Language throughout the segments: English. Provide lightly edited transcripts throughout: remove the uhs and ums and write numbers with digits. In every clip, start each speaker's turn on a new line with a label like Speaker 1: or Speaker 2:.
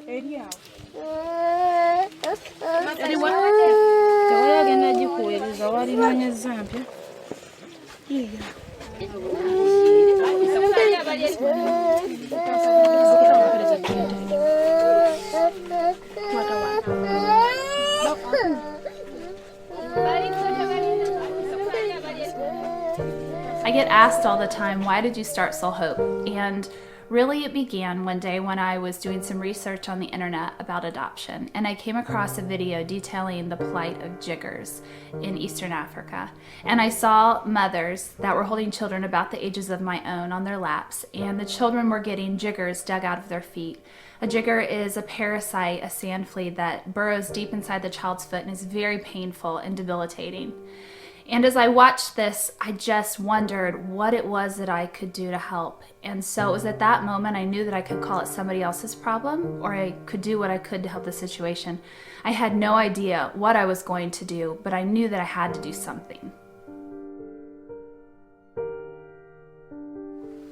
Speaker 1: I get asked all the time, why did you start Soul Hope? And really it began one day when I was doing some research on the internet about adoption, and I came across a video detailing the plight of jiggers in Eastern Africa. And I saw mothers that were holding children about the ages of my own on their laps, and the children were getting jiggers dug out of their feet. A jigger is a parasite, a sand flea that burrows deep inside the child's foot and is very painful and debilitating. And as I watched this, I just wondered what it was that I could do to help. And so it was at that moment I knew that I could call it somebody else's problem, or I could do what I could to help the situation. I had no idea what I was going to do, but I knew that I had to do something.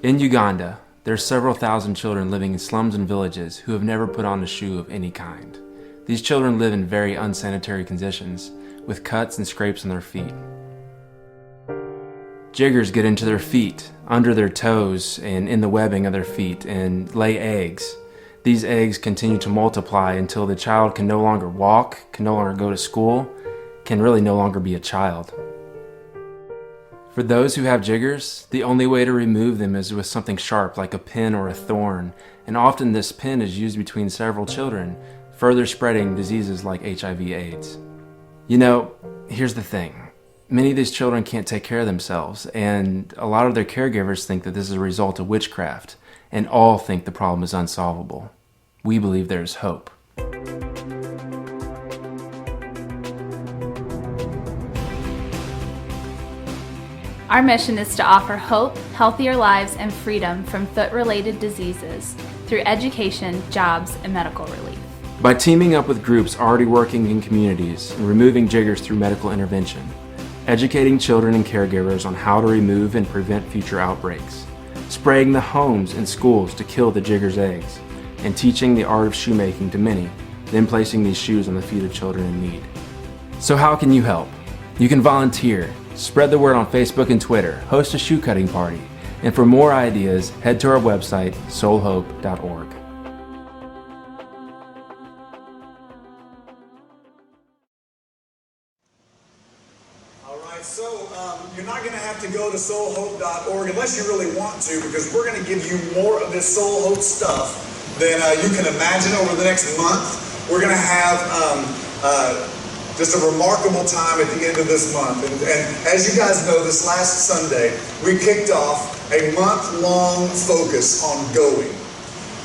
Speaker 2: In Uganda, there are several thousand children living in slums and villages who have never put on a shoe of any kind. These children live in very unsanitary conditions, with cuts and scrapes on their feet. Jiggers get into their feet, under their toes, and in the webbing of their feet, and lay eggs. These eggs continue to multiply until the child can no longer walk, can no longer go to school, can really no longer be a child. For those who have jiggers, the only way to remove them is with something sharp like a pin or a thorn, and often this pin is used between several children, further spreading diseases like HIV/AIDS. You know, here's the thing. Many of these children can't take care of themselves, and a lot of their caregivers think that this is a result of witchcraft, and all think the problem is unsolvable. We believe there is hope.
Speaker 1: Our mission is to offer hope, healthier lives, and freedom from foot-related diseases through education, jobs, and medical relief.
Speaker 2: By teaming up with groups already working in communities and removing jiggers through medical intervention, educating children and caregivers on how to remove and prevent future outbreaks, spraying the homes and schools to kill the jigger's eggs, and teaching the art of shoemaking to many, then placing these shoes on the feet of children in need. So how can you help? You can volunteer, spread the word on Facebook and Twitter, host a shoe cutting party, and for more ideas, head to our website, soulhope.org.
Speaker 3: So you're not going to have to go to soulhope.org unless you really want to, because we're going to give you more of this Soul Hope stuff than you can imagine over the next month. We're going to have just a remarkable time at the end of this month. And as you guys know, this last Sunday, we kicked off a month-long focus on going.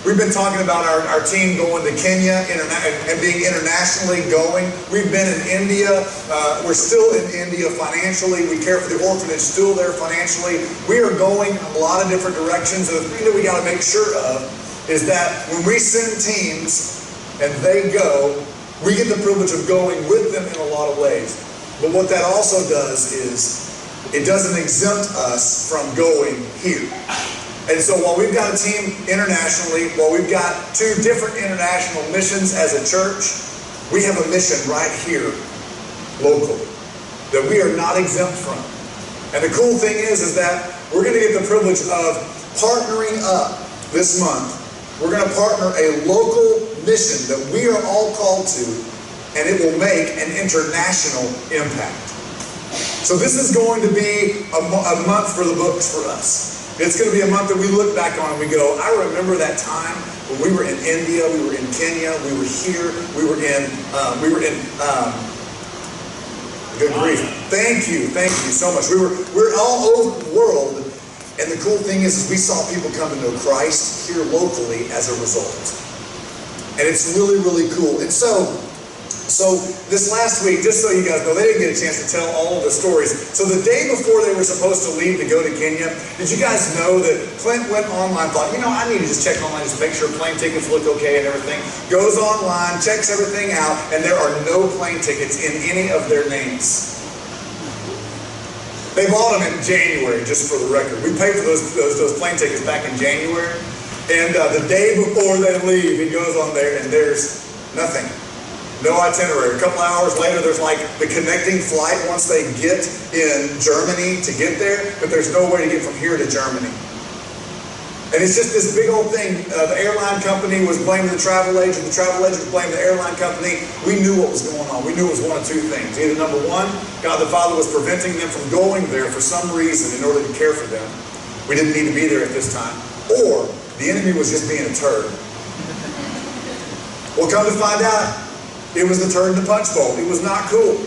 Speaker 3: We've been talking about our team going to Kenya and being internationally going. We've been in India. We're still in India financially. We care for the orphanage, still there financially. We are going a lot of different directions. And the thing that we got to make sure of is that when we send teams and they go, we get the privilege of going with them in a lot of ways. But what that also does is it doesn't exempt us from going here. And so while we've got a team internationally, while we've got 2 different international missions as a church, we have a mission right here, locally, that we are not exempt from. And the cool thing is that we're going to get the privilege of partnering up this month. We're going to partner a local mission that we are all called to, and it will make an international impact. So this is going to be a month for the books for us. It's going to be a month that we look back on and we go, I remember that time when we were in India, we were in Kenya, we were here, we were in good grief. Thank you so much. We're all over the world, and the cool thing is we saw people come to know Christ here locally as a result. And it's really, really cool. And so this last week, just so you guys know, they didn't get a chance to tell all of the stories. So the day before they were supposed to leave to go to Kenya, did you guys know that Clint went online, thought, I need to just check online, just make sure plane tickets look okay and everything. Goes online, checks everything out, and there are no plane tickets in any of their names. They bought them in January, just for the record. We paid for those plane tickets back in January. And the day before they leave, he goes on there and there's nothing. No itinerary. A couple hours later, there's like the connecting flight once they get in Germany to get there, but there's no way to get from here to Germany. And it's just this big old thing. The airline company was blaming the travel agent was blaming the airline company. We knew what was going on. We knew it was one of two things. Either number one, God the Father was preventing them from going there for some reason in order to care for them. We didn't need to be there at this time. Or the enemy was just being a turd. Well, come to find out, it was the turd in the punch bowl. It was not cool.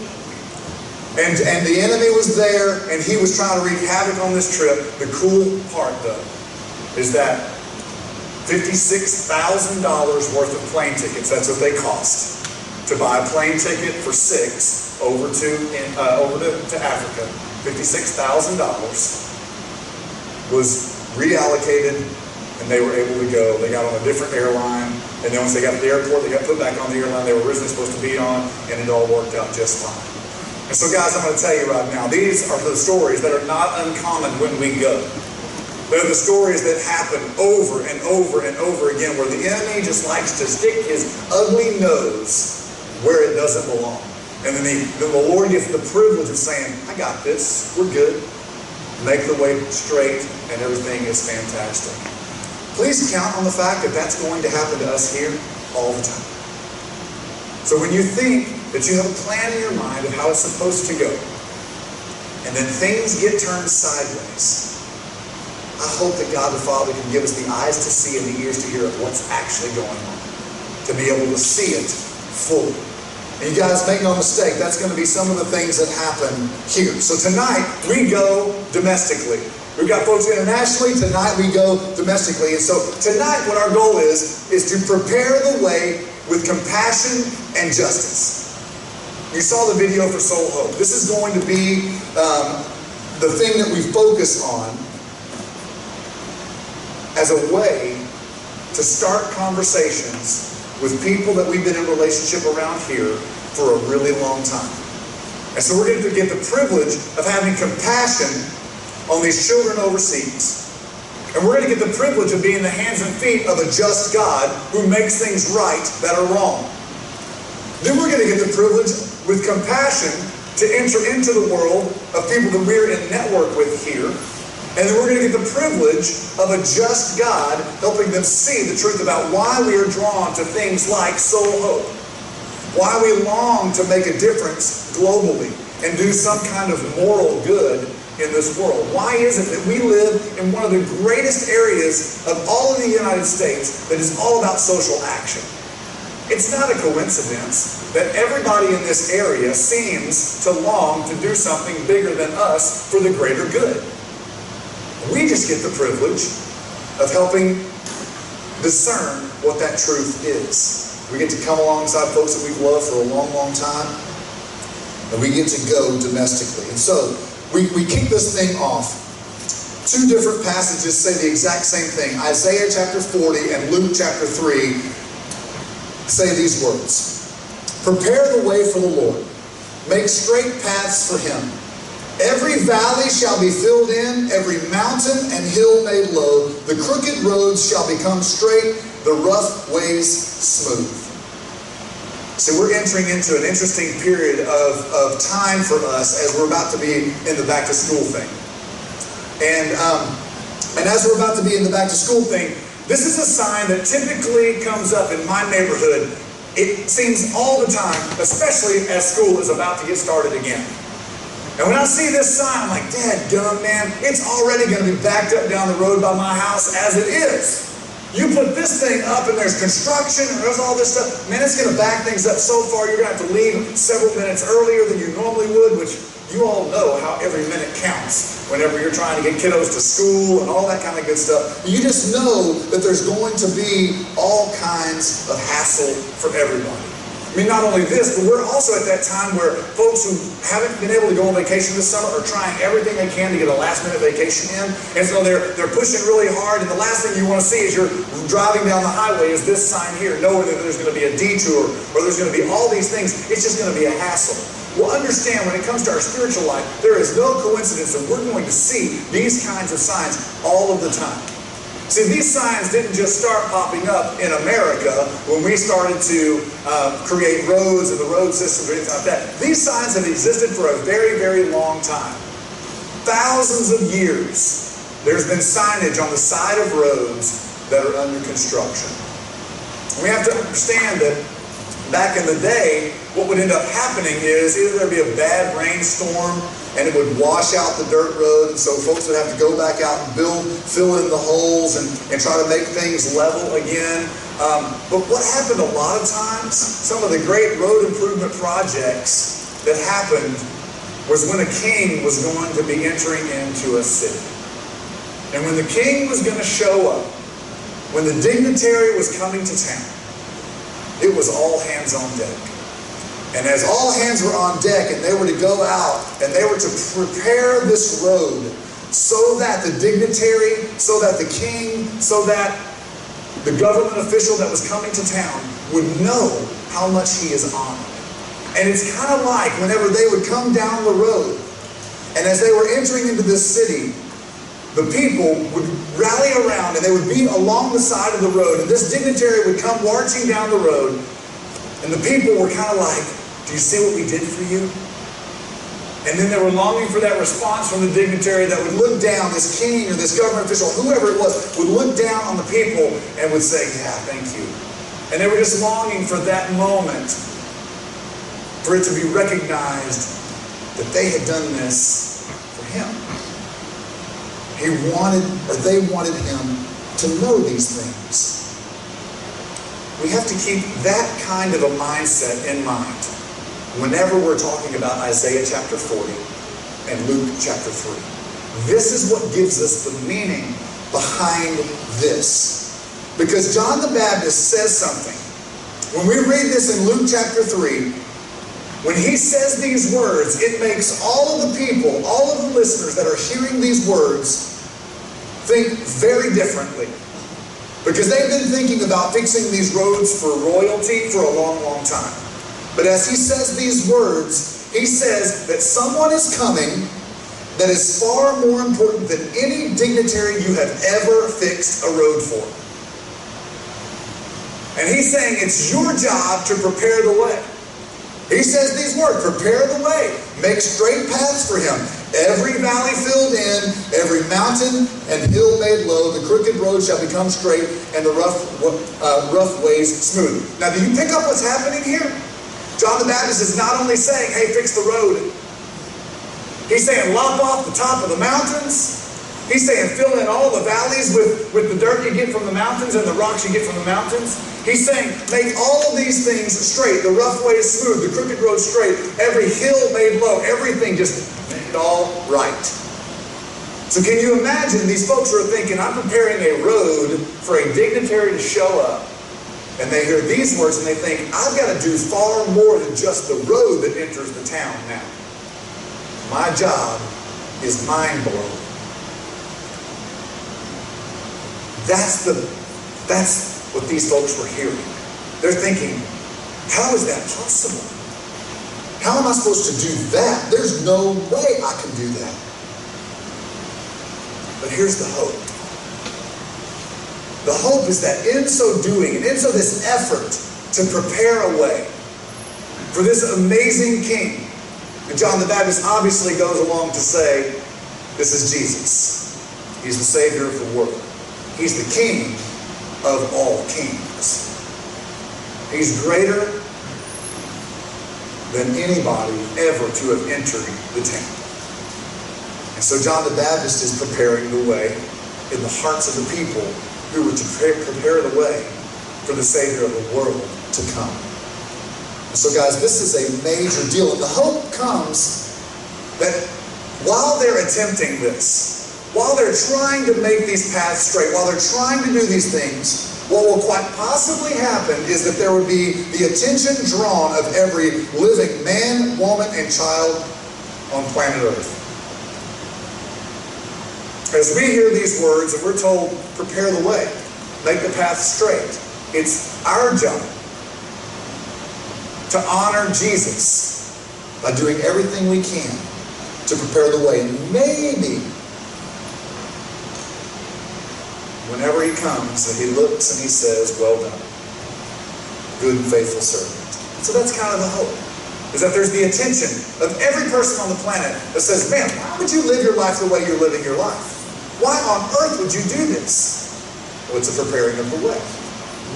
Speaker 3: And the enemy was there, and he was trying to wreak havoc on this trip. The cool part, though, is that $56,000 worth of plane tickets, that's what they cost, to buy a plane ticket for 6 over to Africa. $56,000 was reallocated, and they were able to go. They got on a different airline, and then once they got to the airport, they got put back on the airline they were originally supposed to be on, and it all worked out just fine. And so guys, I'm going to tell you right now, these are the stories that are not uncommon when we go. They're the stories that happen over and over and over again, where the enemy just likes to stick his ugly nose where it doesn't belong. And then the Lord gets the privilege of saying, I got this, we're good. Make the way straight, and everything is fantastic. Please count on the fact that that's going to happen to us here all the time. So when you think that you have a plan in your mind of how it's supposed to go, and then things get turned sideways, I hope that God the Father can give us the eyes to see and the ears to hear of what's actually going on, to be able to see it fully. And you guys, make no mistake, that's going to be some of the things that happen here. So tonight, we go domestically. We've got folks internationally. Tonight, we go domestically. And so tonight, what our goal is to prepare the way with compassion and justice. You saw the video for Soul Hope. This is going to be the thing that we focus on as a way to start conversations with people that we've been in relationship around here for a really long time. And so we're going to get the privilege of having compassion on these children overseas. And we're going to get the privilege of being the hands and feet of a just God who makes things right that are wrong. Then we're going to get the privilege with compassion to enter into the world of people that we're in network with here. And then we're going to get the privilege of a just God helping them see the truth about why we are drawn to things like Soul Hope. Why we long to make a difference globally and do some kind of moral good in this world. Why is it that we live in one of the greatest areas of all of the United States that is all about social action? It's not a coincidence that everybody in this area seems to long to do something bigger than us for the greater good. We just get the privilege of helping discern what that truth is. We get to come alongside folks that we've loved for a long, long time, and we get to go domestically. And so we kick this thing off. Two different passages say the exact same thing. Isaiah chapter 40 and Luke chapter 3 say these words. Prepare the way for the Lord. Make straight paths for him. Every valley shall be filled in, every mountain and hill made low. The crooked roads shall become straight, the rough ways smooth. So we're entering into an interesting period of time for us as we're about to be in the back to school thing. And as we're about to be in the back to school thing, this is a sign that typically comes up in my neighborhood. It seems all the time, especially as school is about to get started again. And when I see this sign, I'm like, dadgum, man, it's already going to be backed up down the road by my house as it is. You put this thing up and there's construction and there's all this stuff. Man, it's going to back things up so far you're going to have to leave several minutes earlier than you normally would, which you all know how every minute counts whenever you're trying to get kiddos to school and all that kind of good stuff. You just know that there's going to be all kinds of hassle for everybody. I mean, not only this, but we're also at that time where folks who haven't been able to go on vacation this summer are trying everything they can to get a last-minute vacation in. And so they're pushing really hard, and the last thing you want to see as you're driving down the highway is this sign here, knowing that there's going to be a detour or there's going to be all these things. It's just going to be a hassle. Well, understand, when it comes to our spiritual life, there is no coincidence that we're going to see these kinds of signs all of the time. See, these signs didn't just start popping up in America when we started to create roads and the road systems or anything like that. These signs have existed for a very, very long time. Thousands of years, there's been signage on the side of roads that are under construction. And we have to understand that back in the day, what would end up happening is either there'd be a bad rainstorm and it would wash out the dirt road, and so folks would have to go back out and fill in the holes and try to make things level again. But what happened a lot of times, some of the great road improvement projects that happened was when a king was going to be entering into a city. And when the king was going to show up, when the dignitary was coming to town, it was all hands on deck. And as all hands were on deck and they were to go out and they were to prepare this road so that the dignitary, so that the king, so that the government official that was coming to town would know how much he is honored. And it's kind of like whenever they would come down the road and as they were entering into this city, the people would rally around and they would be along the side of the road, and this dignitary would come marching down the road, and the people were kind of like, "Do you see what we did for you?" And then they were longing for that response from the dignitary that would look down, this king or this government official, whoever it was, would look down on the people and would say, "Yeah, thank you." And they were just longing for that moment, for it to be recognized that they had done this for him. He wanted, or they wanted him to know these things. We have to keep that kind of a mindset in mind whenever we're talking about Isaiah chapter 40 and Luke chapter 3. This is what gives us the meaning behind this. Because John the Baptist says something. When we read this in Luke chapter 3, when he says these words, it makes all of the people, all of the listeners that are hearing these words think very differently. Because they've been thinking about fixing these roads for royalty for a long, long time. But as he says these words, he says that someone is coming that is far more important than any dignitary you have ever fixed a road for. And he's saying it's your job to prepare the way. He says these words, prepare the way, make straight paths for him. Every valley filled in, every mountain and hill made low, the crooked road shall become straight, and the rough ways smooth. Now, do you pick up what's happening here? John the Baptist is not only saying, hey, fix the road. He's saying, lop off the top of the mountains. He's saying, fill in all the valleys with the dirt you get from the mountains and the rocks you get from the mountains. He's saying, make all of these things straight. The rough way is smooth, the crooked road straight, every hill made low, everything just make it all right. So can you imagine these folks are thinking, I'm preparing a road for a dignitary to show up. And they hear these words and they think, I've got to do far more than just the road that enters the town now. My job is mind-blowing. That's what these folks were hearing. They're thinking, how is that possible? How am I supposed to do that? There's no way I can do that. But here's the hope. The hope is that in so doing, and in so this effort to prepare a way for this amazing king, and John the Baptist obviously goes along to say, this is Jesus. He's the Savior of the world. He's the King of all kings. He's greater than anybody ever to have entered the town. And so John the Baptist is preparing the way in the hearts of the people who were to prepare the way for the Savior of the world to come. So guys, this is a major deal. And the hope comes that while they're attempting this, while they're trying to make these paths straight, while they're trying to do these things, what will quite possibly happen is that there would be the attention drawn of every living man, woman, and child on planet Earth. As we hear these words and we're told, prepare the way, make the path straight, it's our job to honor Jesus by doing everything we can to prepare the way. And whenever he comes, that he looks and he says, well done, good and faithful servant. So that's kind of the hope, is that there's the attention of every person on the planet that says, man, why would you live your life the way you're living your life? Why on earth would you do this? Well, it's a preparing of the way.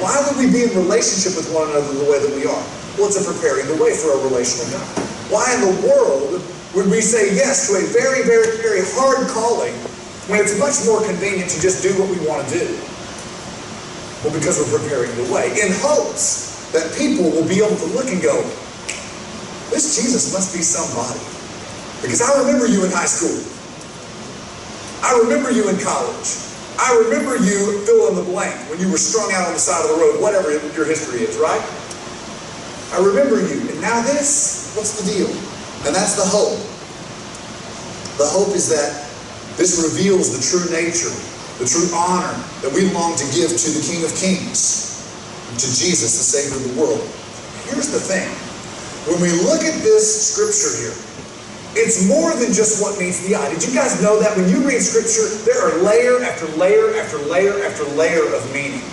Speaker 3: Why would we be in relationship with one another the way that we are? Well, it's a preparing the way for a relational God. Why in the world would we say yes to a very, very, very hard calling when it's much more convenient to just do what we want to do? Well, because we're preparing the way in hopes that people will be able to look and go, this Jesus must be somebody. Because I remember you in high school. I remember you in college. I remember you fill in the blank when you were strung out on the side of the road, whatever your history is, right? I remember you. And now this, what's the deal? And that's the hope. The hope is that this reveals the true nature, the true honor that we long to give to the King of Kings, to Jesus, the Savior of the world. Here's the thing. When we look at this scripture here, it's more than just what meets the eye. Did you guys know that when you read scripture, there are layer after layer after layer after layer of meaning?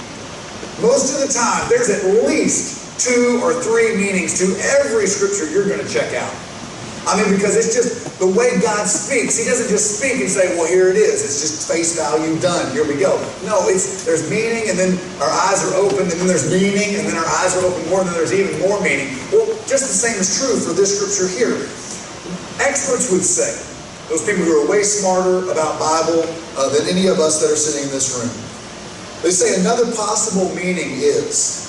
Speaker 3: Most of the time, there's at least 2 or 3 meanings to every scripture you're going to check out. I mean, because it's just the way God speaks. He doesn't just speak and say, well, here it is. It's just face value, done. Here we go. No, there's meaning, and then our eyes are open, and then there's meaning, and then our eyes are open more, and then there's even more meaning. Well, just the same is true for this scripture here. Experts would say, those people who are way smarter about Bible than any of us that are sitting in this room, they say another possible meaning is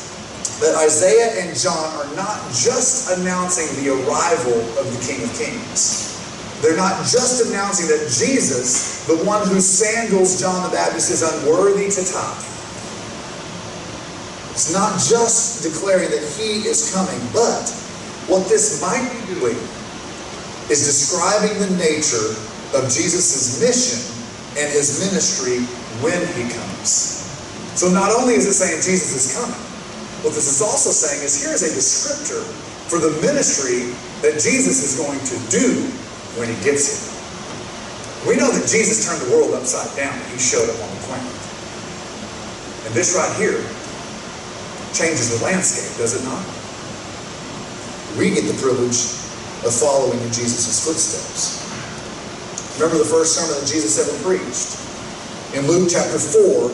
Speaker 3: that Isaiah and John are not just announcing the arrival of the King of Kings. They're not just announcing that Jesus, the one whose sandals John the Baptist is unworthy to tie. It's not just declaring that he is coming, but what this might be doing is describing the nature of Jesus' mission and his ministry when he comes. So not only is it saying Jesus is coming, what this is also saying is here's a descriptor for the ministry that Jesus is going to do when he gets here. We know that Jesus turned the world upside down when he showed up on the planet. And this right here changes the landscape, does it not? We get the privilege of following in Jesus' footsteps. Remember the first sermon that Jesus ever preached? In Luke chapter 4,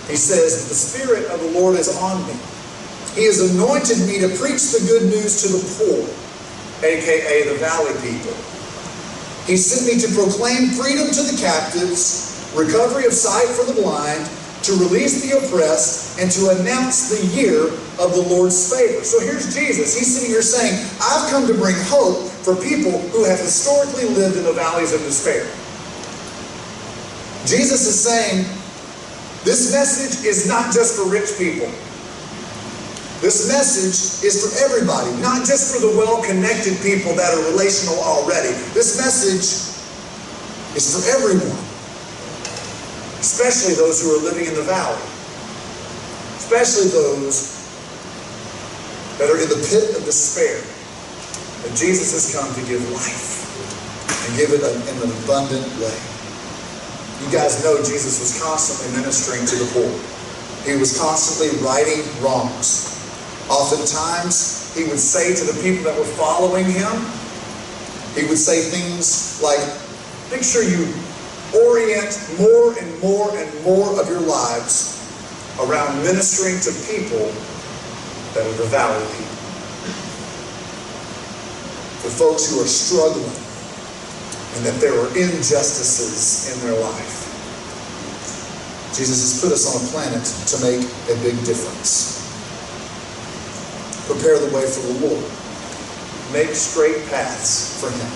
Speaker 3: he says, the Spirit of the Lord is on me. He has anointed me to preach the good news to the poor, aka the valley people. He sent me to proclaim freedom to the captives, recovery of sight for the blind, to release the oppressed, and to announce the year of the Lord's favor. So here's Jesus. He's sitting here saying, I've come to bring hope for people who have historically lived in the valleys of despair. Jesus is saying, this message is not just for rich people. This message is for everybody, not just for the well-connected people that are relational already. This message is for everyone. Especially those who are living in the valley. Especially those that are in the pit of despair. That Jesus has come to give life. And give it in an abundant way. You guys know Jesus was constantly ministering to the poor. He was constantly righting wrongs. Oftentimes, he would say to the people that were following him, he would say things like, make sure you orient more and more and more of your lives around ministering to people that are the valley people. For folks who are struggling and that there are injustices in their life. Jesus has put us on a planet to make a big difference. Prepare the way for the Lord. Make straight paths for him.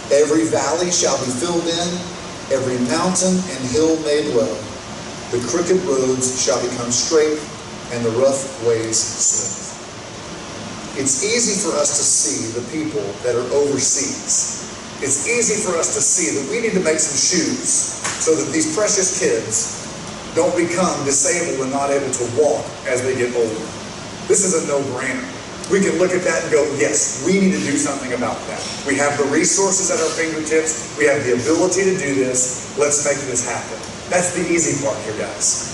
Speaker 3: Every valley shall be filled in, every mountain and hill made low. The crooked roads shall become straight, and the rough ways smooth. It's easy for us to see the people that are overseas. It's easy for us to see that we need to make some shoes so that these precious kids don't become disabled and not able to walk as they get older. This is a no-brainer. We can look at that and go, yes, we need to do something about that. We have the resources at our fingertips. We have the ability to do this. Let's make this happen. That's the easy part here, guys.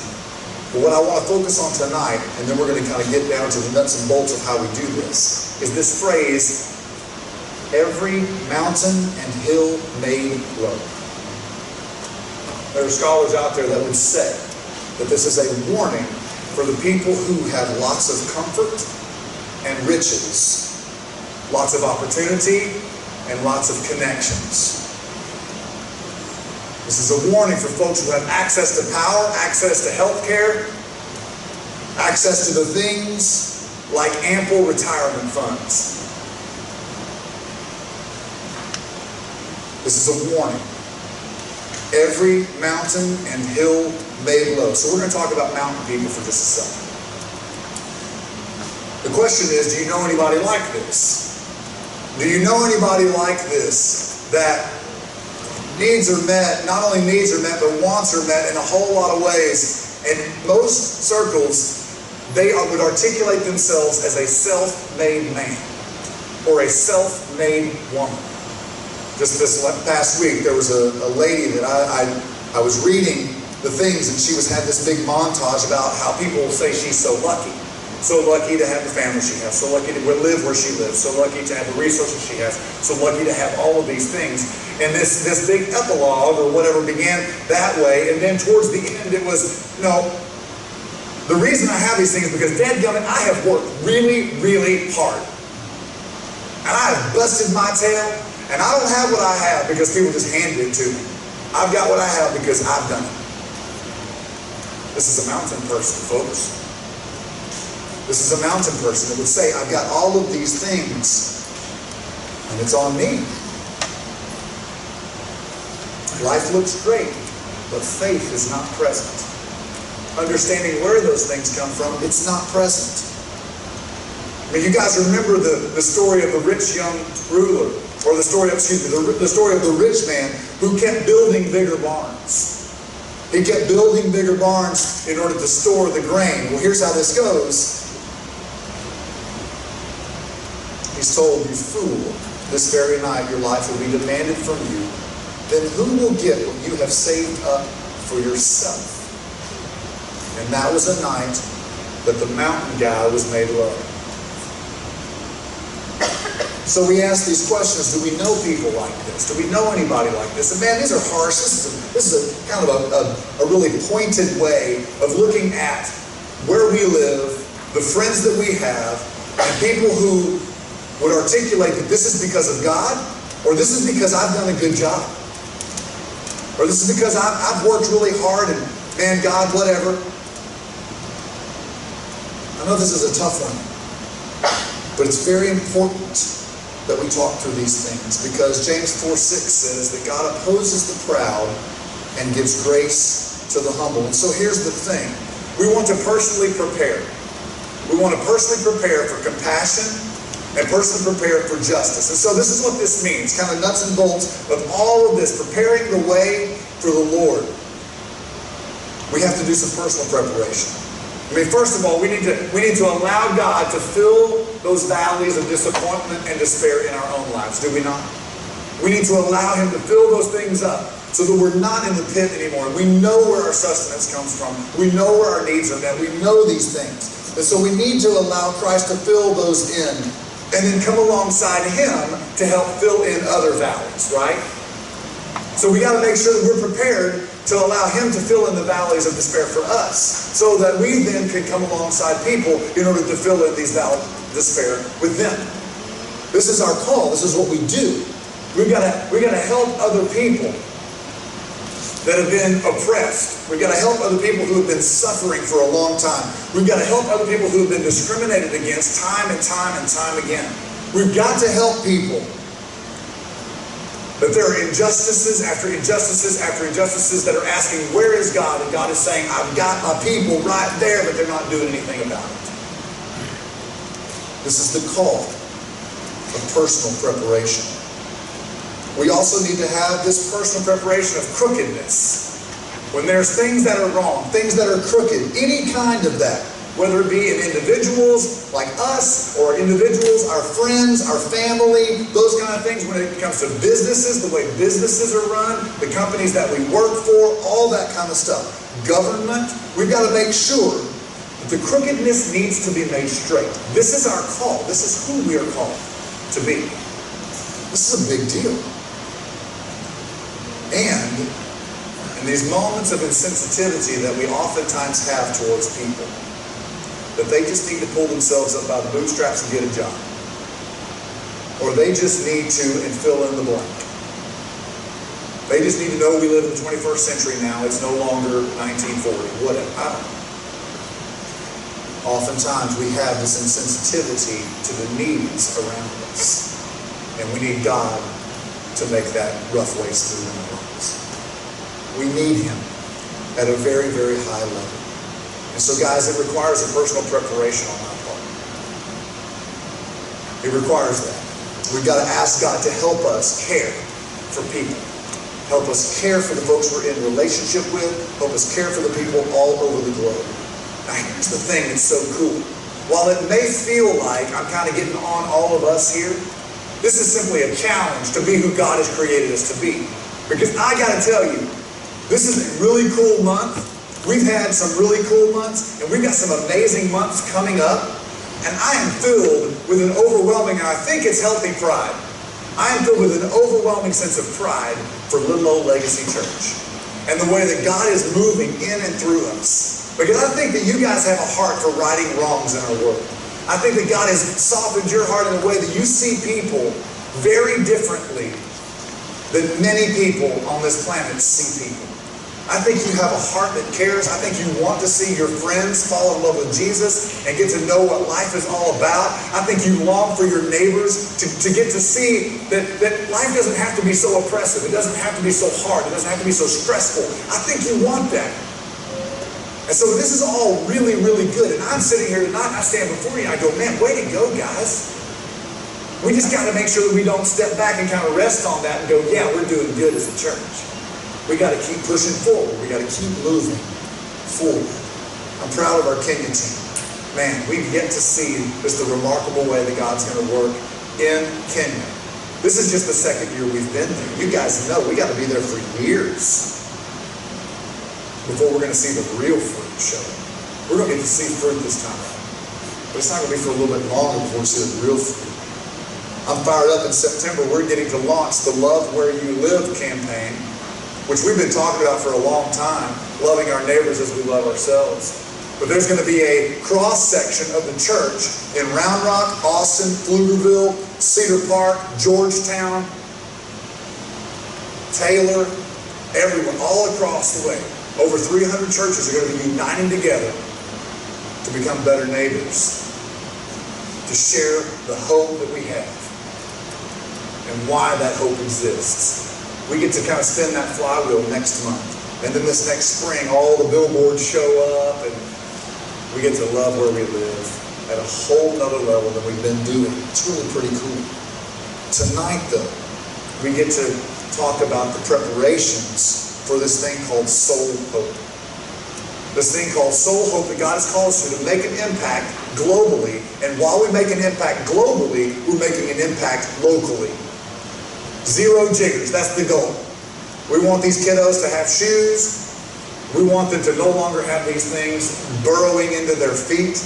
Speaker 3: But what I want to focus on tonight, and then we're going to kind of get down to the nuts and bolts of how we do this, is this phrase, every mountain and hill made low. There are scholars out there that would say that this is a warning for the people who have lots of comfort and riches, lots of opportunity, and lots of connections. This is a warning for folks who have access to power, access to health care, access to the things like ample retirement funds. This is a warning. Every mountain and hill made low. So we're going to talk about mountain people for just a second. The question is, do you know anybody like this? Do you know anybody like this that needs are met, not only needs are met, but wants are met in a whole lot of ways? And most circles, they would articulate themselves as a self-made man or a self-made woman. Just this past week, there was a lady that I was reading the things, and she had this big montage about how people say she's so lucky. So lucky to have the family she has, so lucky to live where she lives, so lucky to have the resources she has, so lucky to have all of these things. And this big epilogue or whatever began that way, and then towards the end it was, the reason I have these things is because dadgummit, I have worked really, really hard. And I have busted my tail, and I don't have what I have because people just handed it to me. I've got what I have because I've done it. This is a mountain person, folks. This is a mountain person that would say, I've got all of these things, and it's on me. Life looks great, but faith is not present. Understanding where those things come from, it's not present. I mean, you guys remember the story of the rich young ruler, or the story of the rich man who kept building bigger barns. He kept building bigger barns in order to store the grain. Well, here's how this goes. He's told, you fool, this very night your life will be demanded from you. Then who will get what you have saved up for yourself? And that was a night that the mountain guy was made low. So we ask these questions, do we know people like this? Do we know anybody like this? And man, these are harsh. This is a kind of a really pointed way of looking at where we live, the friends that we have, and people who would articulate that this is because of God, or this is because I've done a good job, or this is because I've worked really hard and man, God, whatever. I know this is a tough one, but it's very important that we talk through these things because James 4:6 says that God opposes the proud and gives grace to the humble. And so here's the thing. We want to personally prepare. We want to personally prepare for compassion and personally prepare for justice. And so this is what this means, kind of nuts and bolts of all of this, preparing the way for the Lord. We have to do some personal preparation. I mean, first of all, we need to allow God to fill those valleys of disappointment and despair in our own lives, do we not? We need to allow Him to fill those things up so that we're not in the pit anymore. We know where our sustenance comes from. We know where our needs are met. We know these things. And so we need to allow Christ to fill those in and then come alongside Him to help fill in other valleys, right? So we got to make sure that we're prepared to allow Him to fill in the valleys of despair for us so that we then can come alongside people in order to fill in these valleys of despair with them. This is our call. This is what we do. We've got to help other people that have been oppressed. We've got to help other people who have been suffering for a long time. We've got to help other people who have been discriminated against time and time and time again. We've got to help people. But there are injustices after injustices after injustices that are asking, where is God? And God is saying, I've got my people right there, but they're not doing anything about it. This is the call of personal preparation. We also need to have this personal preparation of crookedness. When there's things that are wrong, things that are crooked, any kind of that, whether it be in individuals like us or individuals, our friends, our family, those kind of things. When it comes to businesses, the way businesses are run, the companies that we work for, all that kind of stuff. Government, we've got to make sure that the crookedness needs to be made straight. This is our call. This is who we are called to be. This is a big deal. And in these moments of insensitivity that we oftentimes have towards people, that they just need to pull themselves up by the bootstraps and get a job. Or they just need to, and fill in the blank. They just need to know we live in the 21st century now. It's no longer 1940, whatever. I don't know. Oftentimes we have this insensitivity to the needs around us. And we need God to make that rough way smooth in our lives. We need Him at a very, very high level. And so guys, it requires a personal preparation on our part. It requires that. We've got to ask God to help us care for people. Help us care for the folks we're in relationship with. Help us care for the people all over the globe. Now here's the thing that's so cool. While it may feel like I'm kind of getting on all of us here, this is simply a challenge to be who God has created us to be. Because I got to tell you, this is a really cool month. We've had some really cool months, and we've got some amazing months coming up. And I am filled with an overwhelming, and I think it's healthy pride. I am filled with an overwhelming sense of pride for little old Legacy Church and the way that God is moving in and through us. Because I think that you guys have a heart for righting wrongs in our world. I think that God has softened your heart in a way that you see people very differently than many people on this planet see people. I think you have a heart that cares. I think you want to see your friends fall in love with Jesus and get to know what life is all about. I think you long for your neighbors to get to see that life doesn't have to be so oppressive. It doesn't have to be so hard. It doesn't have to be so stressful. I think you want that. And so this is all really, really good. And I'm sitting here tonight and I stand before you and I go, man, way to go, guys. We just got to make sure that we don't step back and kind of rest on that and go, yeah, we're doing good as a church. We got to keep pushing forward. We got to keep moving forward. I'm proud of our Kenya team. Man, we've yet to see just the remarkable way that God's going to work in Kenya. This is just the second year we've been there. You guys know we got to be there for years before we're going to see the real fruit show. We're going to get to see fruit this time. But it's not going to be for a little bit longer before we see the real fruit. I'm fired up. In September, we're getting to launch the Love Where You Live campaign, which we've been talking about for a long time, loving our neighbors as we love ourselves. But there's going to be a cross-section of the church in Round Rock, Austin, Pflugerville, Cedar Park, Georgetown, Taylor, everyone, all across the way. Over 300 churches are going to be uniting together to become better neighbors, to share the hope that we have and why that hope exists. We get to kind of spin that flywheel next month. And then this next spring, all the billboards show up and we get to love where we live at a whole nother level than we've been doing. It's really pretty cool. Tonight, though, we get to talk about the preparations for this thing called soul hope. This thing called soul hope that God has called us to make an impact globally. And while we make an impact globally, we're making an impact locally. 0 jiggers, that's the goal. We want these kiddos to have shoes. We want them to no longer have these things burrowing into their feet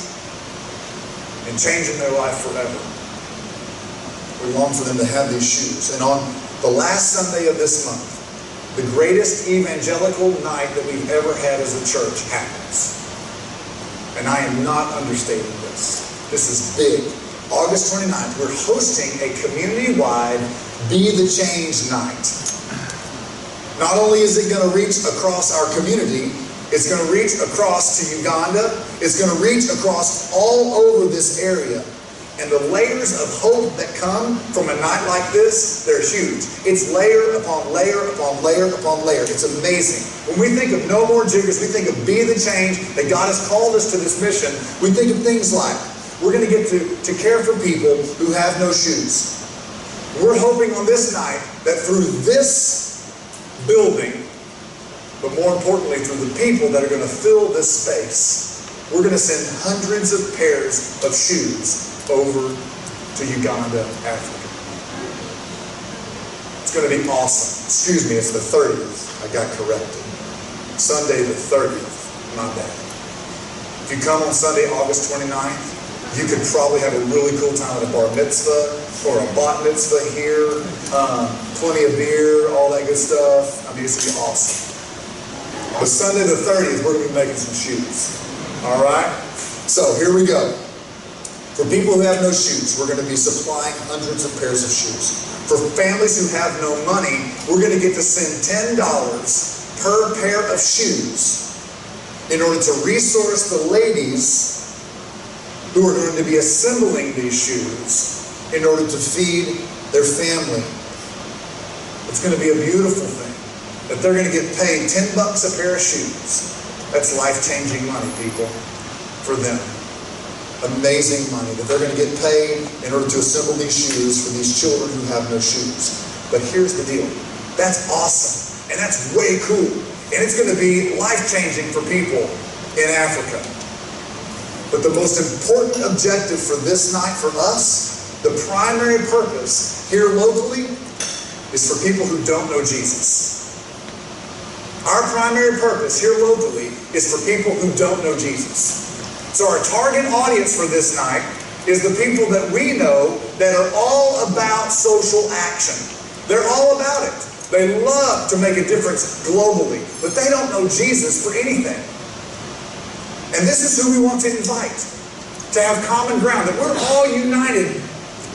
Speaker 3: and changing their life forever. We long for them to have these shoes. And on the last Sunday of this month, the greatest evangelical night that we've ever had as a church happens. And I am not understating this. This is big. August 29th, we're hosting a community-wide Be the Change night. Not only is it going to reach across our community, it's going to reach across to Uganda, it's going to reach across all over this area. And the layers of hope that come from a night like this, they're huge. It's layer upon layer upon layer upon layer. It's amazing. When we think of No More Jiggers, we think of Be the Change, that God has called us to this mission. We think of things like, we're going to get to care for people who have no shoes. We're hoping on this night that through this building, but more importantly through the people that are going to fill this space, we're going to send hundreds of pairs of shoes over to Uganda, Africa. It's going to be awesome. Excuse me, it's the 30th. I got corrected. Sunday the 30th, not bad. If you come on Sunday, August 29th, you could probably have a really cool time at a bar mitzvah or a bat mitzvah here. Plenty of beer, all that good stuff. I mean, it's going to be awesome. But Sunday the 30th, we're going to be making some shoes. All right? So here we go. For people who have no shoes, we're going to be supplying hundreds of pairs of shoes. For families who have no money, we're going to get to send $10 per pair of shoes in order to resource the ladies who are going to be assembling these shoes in order to feed their family. It's going to be a beautiful thing that they're going to get paid $10 a pair of shoes. That's life-changing money, people, for them. Amazing money that they're going to get paid in order to assemble these shoes for these children who have no shoes. But here's the deal. That's awesome. And that's way cool. And it's going to be life-changing for people in Africa. But the most important objective for this night for us, the primary purpose here locally, is for people who don't know Jesus. Our primary purpose here locally is for people who don't know Jesus. So our target audience for this night is the people that we know that are all about social action. They're all about it. They love to make a difference globally, but they don't know Jesus for anything. And this is who we want to invite, to have common ground, that we're all united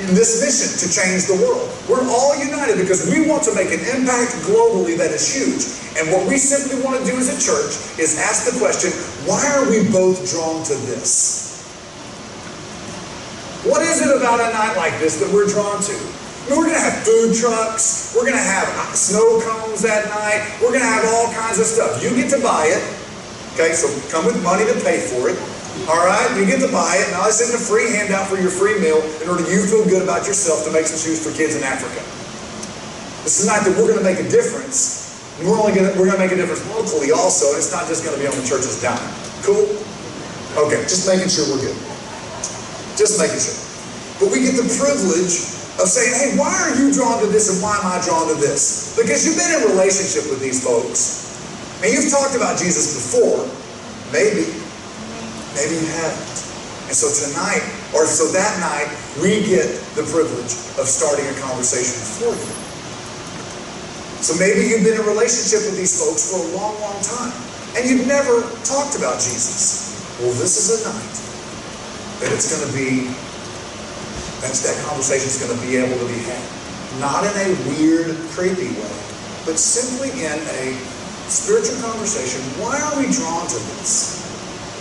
Speaker 3: in this mission to change the world. We're all united because we want to make an impact globally that is huge. And what we simply want to do as a church is ask the question, why are we both drawn to this? What is it about a night like this that we're drawn to? I mean, we're going to have food trucks. We're going to have snow cones that night. We're going to have all kinds of stuff. You get to buy it. Okay, so come with money to pay for it. All right, you get to buy it. Now I send a free handout for your free meal in order you feel good about yourself to make some shoes for kids in Africa. This is a night that we're going to make a difference. And we're going to make a difference locally also. And it's not just going to be on the church's dime. Cool? Okay, just making sure we're good. Just making sure. But we get the privilege of saying, hey, why are you drawn to this and why am I drawn to this? Because you've been in a relationship with these folks. And you've talked about Jesus before. Maybe you haven't. And so tonight, or so that night, we get the privilege of starting a conversation for you. So maybe you've been in a relationship with these folks for a long, long time, and you've never talked about Jesus. Well, this is a night that it's going to be, that conversation is going to be able to be had. Not in a weird, creepy way, but simply in a spiritual conversation. Why are we drawn to this?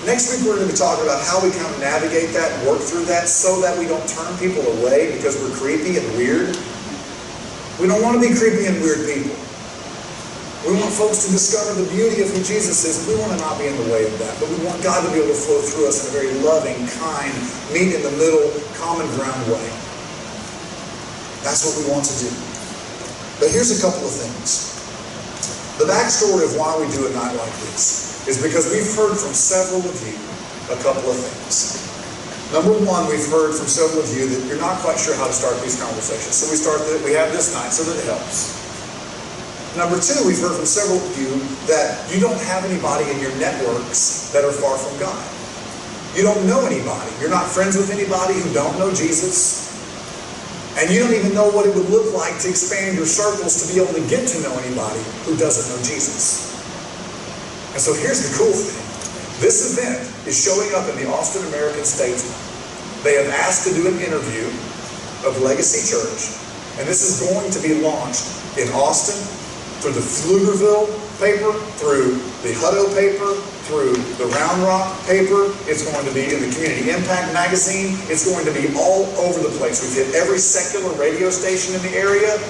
Speaker 3: Next week we're going to be talking about how we kind of navigate that, work through that so that we don't turn people away because we're creepy and weird. We don't want to be creepy and weird people. We want folks to discover the beauty of who Jesus is, and we want to not be in the way of that. But we want God to be able to flow through us in a very loving, kind, meet in the middle, common ground way. That's what we want to do. But here's a couple of things. The backstory of why we do a night like this is because we've heard from several of you a couple of things. Number one, we've heard from several of you that you're not quite sure how to start these conversations. So we have this night so that it helps. Number two, we've heard from several of you that you don't have anybody in your networks that are far from God. You don't know anybody. You're not friends with anybody who don't know Jesus. And you don't even know what it would look like to expand your circles to be able to get to know anybody who doesn't know Jesus. And so here's the cool thing. This event is showing up in the Austin American Statesman. They have asked to do an interview of Legacy Church, and this is going to be launched in Austin through the Pflugerville paper, through the Hutto paper, through the Round Rock paper. It's going to be in the Community Impact magazine. It's going to be all over the place. We've hit every secular radio station in the area,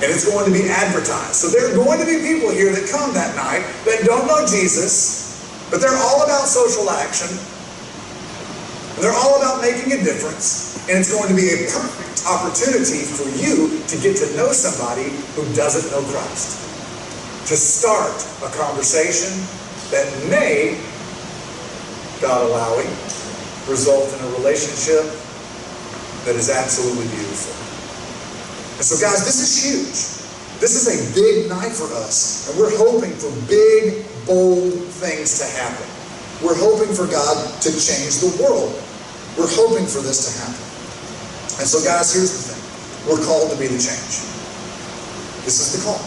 Speaker 3: and it's going to be advertised. So there are going to be people here that come that night that don't know Jesus, but they're all about social action. They're all about making a difference, and it's going to be a perfect opportunity for you to get to know somebody who doesn't know Christ. To start a conversation that may God allowing, result in a relationship that is absolutely beautiful. And so guys, this is huge. This is a big night for us. And we're hoping for big, bold things to happen. We're hoping for God to change the world. We're hoping for this to happen. And so guys, here's the thing. We're called to be the change. This is the call.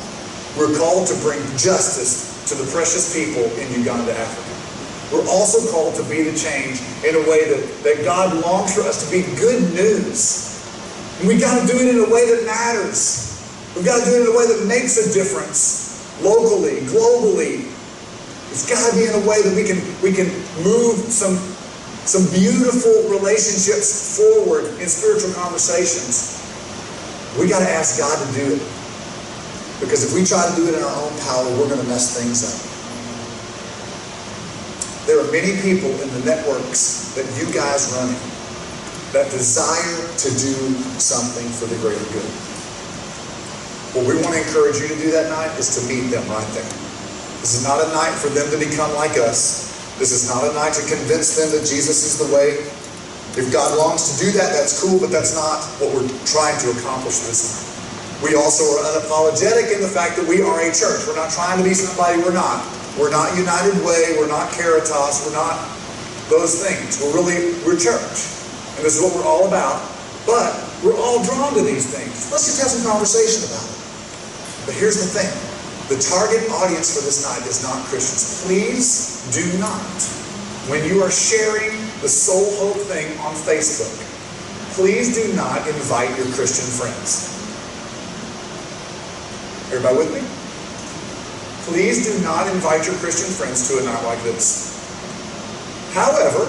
Speaker 3: We're called to bring justice to the precious people in Uganda, Africa. We're also called to be the change in a way that God longs for us to be good news. And we've got to do it in a way that matters. We've got to do it in a way that makes a difference. Locally, globally. It's got to be in a way that we can move some beautiful relationships forward in spiritual conversations. We got to ask God to do it. Because if we try to do it in our own power, we're going to mess things up. There are many people in the networks that you guys run in that desire to do something for the greater good. What we want to encourage you to do that night is to meet them right there. This is not a night for them to become like us. This is not a night to convince them that Jesus is the way. If God longs to do that, that's cool, but that's not what we're trying to accomplish this night. We also are unapologetic in the fact that we are a church. We're not trying to be somebody we're not. We're not United Way. We're not Caritas. We're not those things. We're church. And this is what we're all about. But we're all drawn to these things. Let's just have some conversation about it. But here's the thing. The target audience for this night is not Christians. Please do not, when you are sharing the Soul Hope thing on Facebook, please do not invite your Christian friends. Everybody with me? Please do not invite your Christian friends to a night like this. However,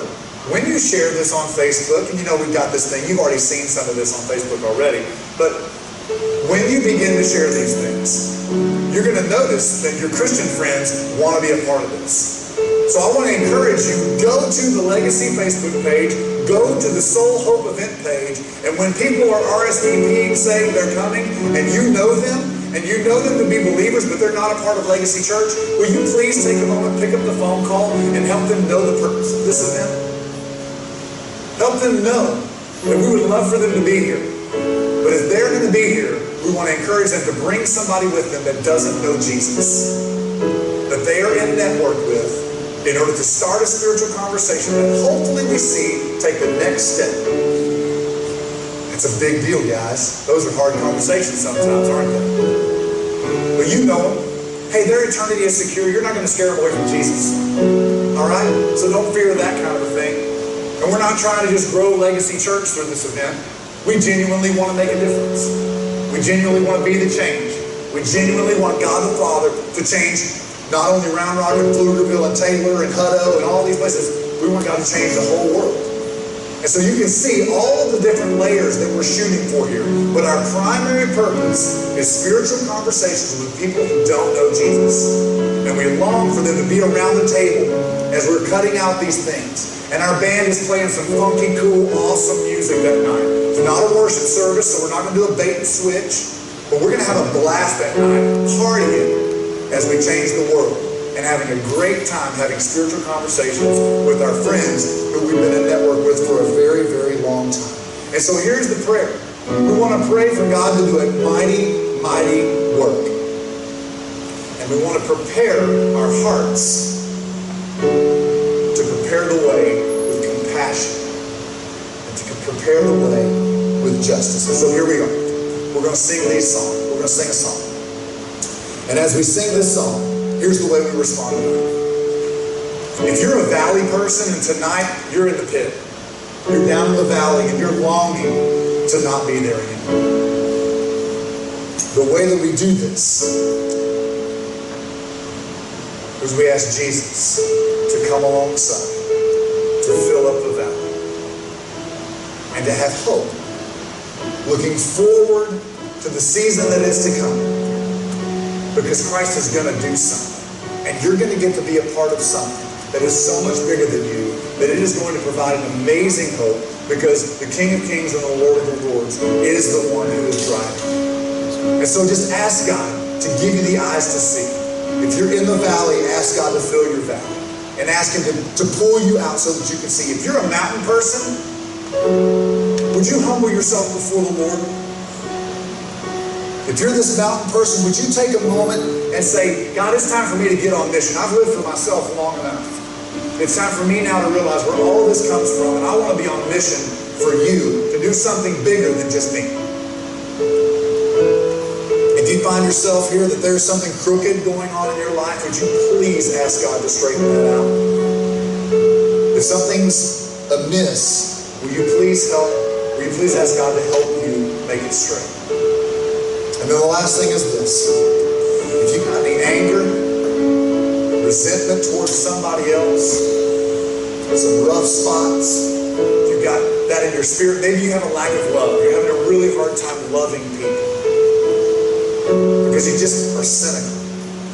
Speaker 3: when you share this on Facebook, and you know we've got this thing, you've already seen some of this on Facebook already, but when you begin to share these things, you're going to notice that your Christian friends want to be a part of this. So I want to encourage you, go to the Legacy Facebook page, go to the Soul Hope event page, and when people are RSVPing saying they're coming, and you know them to be believers, but they're not a part of Legacy Church, will you please take a moment, pick up the phone call, and help them know the purpose of this event? Help them know that we would love for them to be here. But if they're going to be here, we want to encourage them to bring somebody with them that doesn't know Jesus, that they are in network with, in order to start a spiritual conversation that hopefully we see take the next step. It's a big deal, guys. Those are hard conversations sometimes, aren't they? But you know them. Hey, their eternity is secure. You're not going to scare them away from Jesus. All right? So don't fear that kind of a thing. And we're not trying to just grow Legacy Church through this event. We genuinely want to make a difference. We genuinely want to be the change. We genuinely want God the Father to change not only Round Rock and Pflugerville and Taylor and Hutto and all these places. We want God to change the whole world. And so you can see all of the different layers that we're shooting for here. But our primary purpose is spiritual conversations with people who don't know Jesus. And we long for them to be around the table as we're cutting out these things. And our band is playing some funky, cool, awesome music that night. It's not a worship service, so we're not going to do a bait and switch. But we're going to have a blast that night, partying as we change the world. And having a great time having spiritual conversations with our friends who we've been in network with for a very, very long time. And so here's the prayer. We want to pray for God to do a mighty, mighty work. And we want to prepare our hearts to prepare the way with compassion and to prepare the way with justice. And so here we are. We're going to sing these songs. We're going to sing a song. And as we sing this song, here's the way we respond to it. If you're a valley person and tonight you're in the pit, you're down in the valley and you're longing to not be there anymore. The way that we do this is we ask Jesus to come alongside, to fill up the valley, and to have hope, looking forward to the season that is to come. Because Christ is going to do something. And you're going to get to be a part of something that is so much bigger than you, that it is going to provide an amazing hope, because the King of Kings and the Lord of Lords is the one who is driving. And so just ask God to give you the eyes to see. If you're in the valley, ask God to fill your valley. and ask Him to pull you out so that you can see. If you're a mountain person, would you humble yourself before the Lord? If you're this mountain person, would you take a moment and say, God, it's time for me to get on mission. I've lived for myself long enough. It's time for me now to realize where all this comes from, and I want to be on mission for you, to do something bigger than just me. If you find yourself here that there's something crooked going on in your life, would you please ask God to straighten that out? If something's amiss, will you please ask God to help you make it straight? And then the last thing is this. If you got any anger, resentment towards somebody else, some rough spots, if you've got that in your spirit, maybe you have a lack of love. You're having a really hard time loving people because you just are cynical.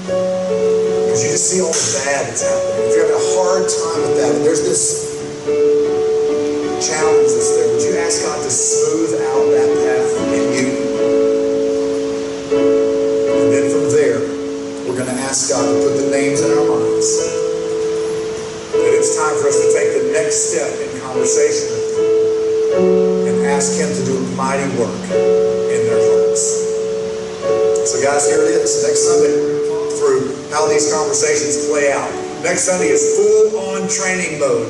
Speaker 3: Because you just see all the bad that's happening. If you're having a hard time with that, and there's this challenge that's there, would you ask God to smooth out that path in you? And then from there, we're going to ask God to put the names in our minds. That it's time for us to take the next step in conversation with Him and ask Him to do a mighty work in their hearts. So guys, here it is. Next Sunday, we're going to talk through how these conversations play out. Next Sunday is full-on training mode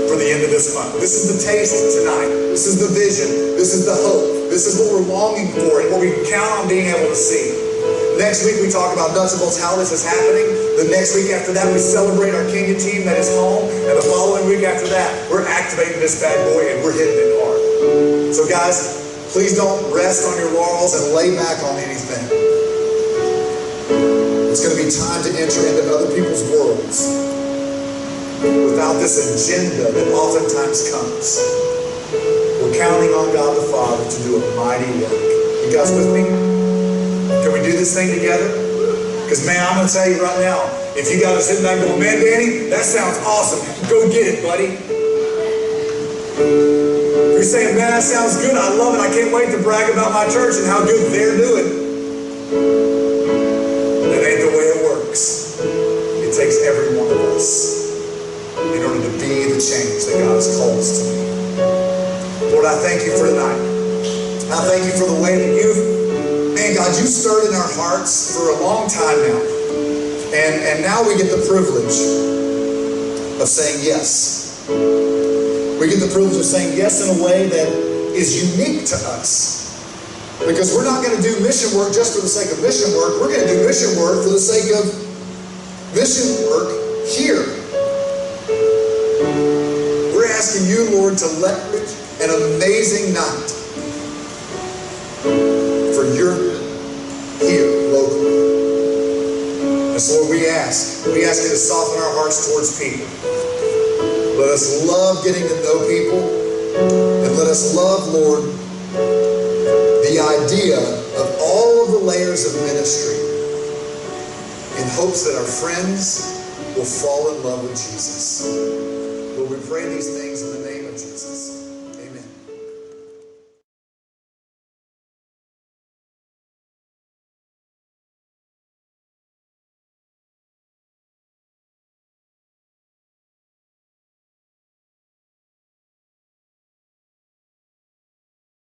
Speaker 3: for the end of this month. This is the taste tonight. This is the vision. This is the hope. This is what we're longing for and what we count on being able to see. Next week we talk about nuts and bolts, how this is happening. The next week after that we celebrate our Kenya team that is home. And the following week after that we're activating this bad boy and we're hitting it hard. So guys, please don't rest on your laurels and lay back on anything. It's going to be time to enter into other people's worlds without this agenda that oftentimes comes. We're counting on God the Father to do a mighty work. You guys with me? Can we do this thing together? Because man, I'm going to tell you right now, if you guys are sitting back going, man, Danny, that sounds awesome. Go get it, buddy. You're saying, man, that sounds good. I love it. I can't wait to brag about my church and how good they're doing. That ain't the way it works. It takes every one of us in order to be the change that God has called us to be. Lord, I thank you for tonight. I thank you for the way that God, you stirred in our hearts for a long time now. And now we get the privilege of saying yes. We get the privilege of saying yes in a way that is unique to us. Because we're not going to do mission work just for the sake of mission work. We're going to do mission work for the sake of mission work here. We're asking you, Lord, to leverage an amazing night for your here locally. And so Lord, we ask you to soften our hearts towards people. Let us love getting to know people, and let us love, Lord, the idea of all of the layers of ministry in hopes that our friends will fall in love with Jesus. Lord, we pray these things in the